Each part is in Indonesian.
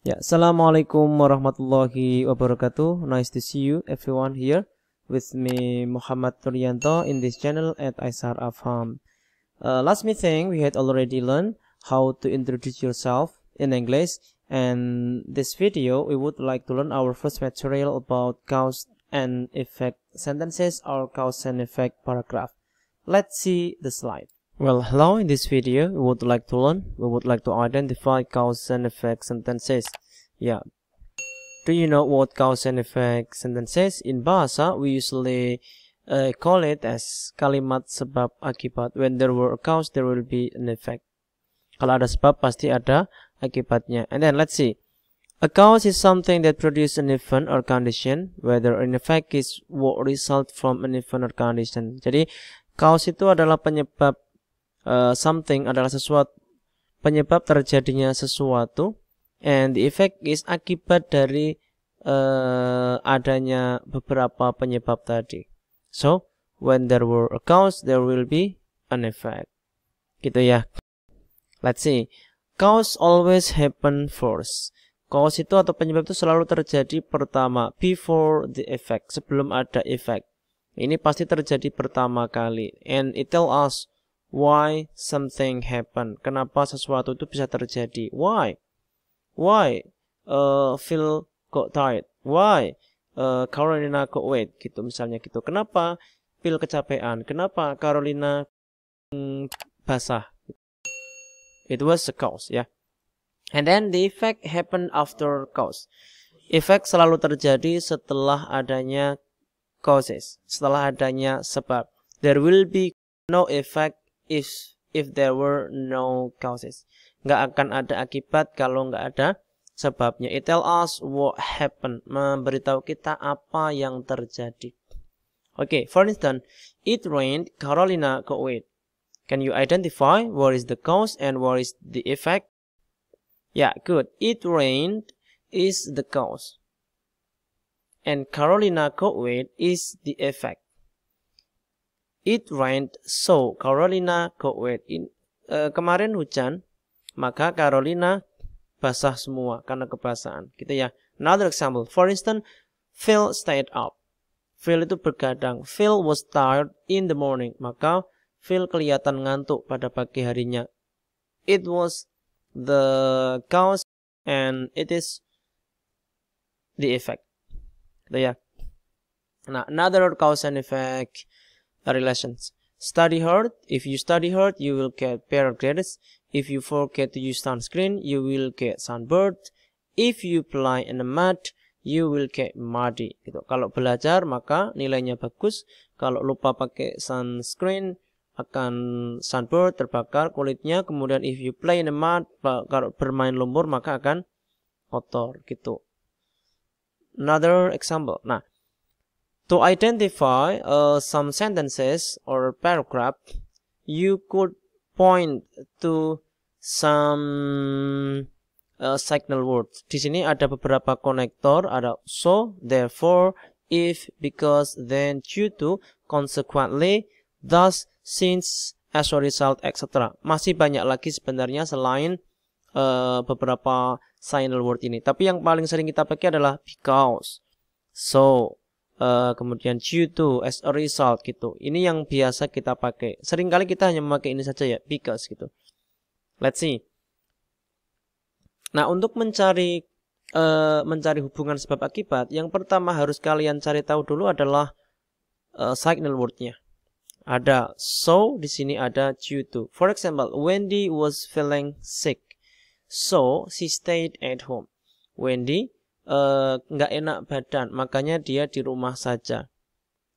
Ya, Assalamualaikum warahmatullahi wabarakatuh. Nice to see you everyone here with me Muhammad Turyanto in this channel at Aisar Afham. Last meeting we had already learned how to introduce yourself in English, and this video we would like to learn our first material about cause and effect sentences or cause and effect paragraph. Let's see the slide. Well, hello, in this video we would like to identify cause and effect sentences. Yeah. Do you know what cause and effect sentences? In bahasa, we usually call it as kalimat sebab akibat. When there were a cause, there will be an effect. Kalau ada sebab, pasti ada akibatnya. And then let's see. A cause is something that produces an event or condition, whether an effect is what result from an event or condition. Jadi, cause itu adalah penyebab something adalah sesuatu, penyebab terjadinya sesuatu, and the effect is akibat dari adanya beberapa penyebab tadi. So when there were a cause, there will be an effect. Gitu ya. Let's see. Cause always happen first. Cause itu atau penyebab itu selalu terjadi pertama, before the effect, sebelum ada effect. Ini pasti terjadi pertama kali, and it tell us why something happen. Kenapa sesuatu itu bisa terjadi? Why Phil got tired? Why Carolina got wet? Gitu misalnya gitu. Kenapa Phil kecapean? Kenapa Carolina basah? It was the cause, ya. And then the effect happen after cause. Effect selalu terjadi setelah adanya causes, setelah adanya sebab. There will be no effect if there were no causes. Nggak akan ada akibat kalau nggak ada sebabnya. It tell us what happened, memberitahu kita apa yang terjadi. Okay, for instance, it rained, Carolina got wet. Can you identify what is the cause and what is the effect? Yeah, good. It rained is the cause, and Carolina got wet is the effect. It rained, so Carolina got wet. Kemarin hujan, maka Carolina basah semua karena kebasahan. Gitu ya. Another example. For instance, Phil stayed up. Phil itu bergadang. Phil was tired in the morning. Maka Phil kelihatan ngantuk pada pagi harinya. It was the cause and it is the effect. Gitu ya. Nah, another cause and effect relations. Study hard. If you study hard, you will get better grades. If you forget to use sunscreen, you will get sunburned. If you play in the mud, you will get muddy. Gitu. Kalau belajar maka nilainya bagus. Kalau lupa pakai sunscreen akan sunburned, terbakar kulitnya. Kemudian if you play in the mud, kalau bermain lumpur maka akan kotor. Gitu. Another example. Nah, to identify some sentences or paragraph, you could point to some signal words. Di sini ada beberapa konektor, ada so, therefore, if, because, then, due to, consequently, thus, since, as a result, etc. Masih banyak lagi sebenarnya selain beberapa signal word ini. Tapi yang paling sering kita pakai adalah because, so, kemudian due to, as a result gitu. Ini yang biasa kita pakai. Seringkali kita hanya memakai ini saja ya, because gitu. Let's see. Nah, untuk mencari hubungan sebab akibat, yang pertama harus kalian cari tahu dulu adalah signal word-nya. Ada so, di sini ada due to. For example, Wendy was feeling sick, so she stayed at home. Wendy nggak enak badan, makanya dia di rumah saja.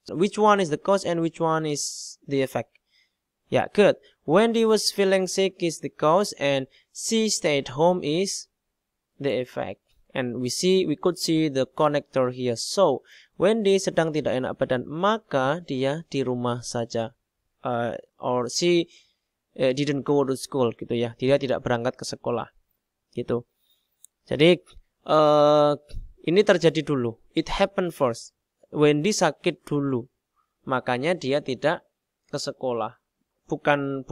So, which one is the cause and which one is the effect? Yeah, good. Wendy was feeling sick is the cause and she stayed home is the effect. And we could see the connector here. So, Wendy sedang tidak enak badan, maka dia di rumah saja. Or she didn't go to school gitu ya. Dia tidak berangkat ke sekolah. Gitu. Jadi ini terjadi dulu. It happened first. Wendy sakit dulu. Makanya dia tidak ke sekolah. Bukan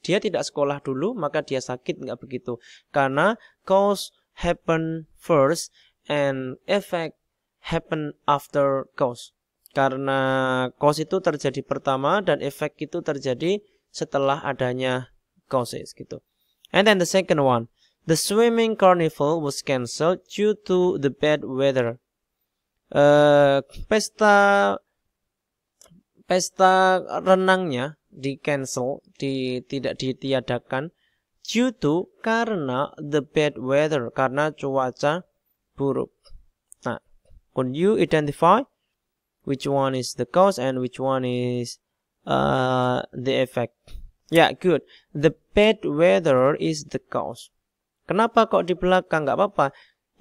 dia tidak sekolah dulu, maka dia sakit, nggak begitu. Karena cause happen first and effect happen after cause. Karena cause itu terjadi pertama dan efek itu terjadi setelah adanya causes gitu. And then the second one, the swimming carnival was cancelled due to the bad weather. Pesta renangnya di cancel, tidak ditiadakan due to karena the bad weather, karena cuaca buruk. Nah, could you identify which one is the cause and which one is the effect? Yeah, good. The bad weather is the cause. Kenapa kok di belakang? Nggak apa-apa.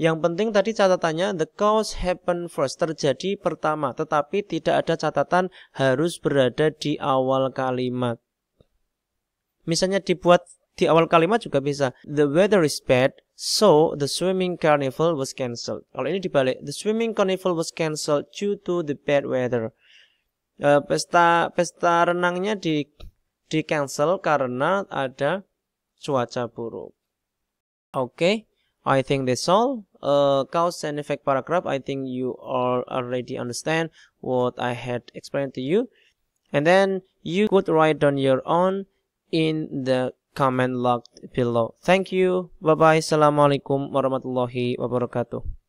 Yang penting tadi catatannya the cause happen first, terjadi pertama, tetapi tidak ada catatan harus berada di awal kalimat. Misalnya dibuat di awal kalimat juga bisa. The weather is bad, so the swimming carnival was cancelled. Kalau ini dibalik, the swimming carnival was cancelled due to the bad weather. Pesta renangnya di cancel karena ada cuaca buruk. Okay, I think that's all. Cause and effect paragraph, I think you all already understand what I had explained to you. And then you could write down your own in the comment log below. Thank you. Bye-bye. Assalamualaikum warahmatullahi wabarakatuh.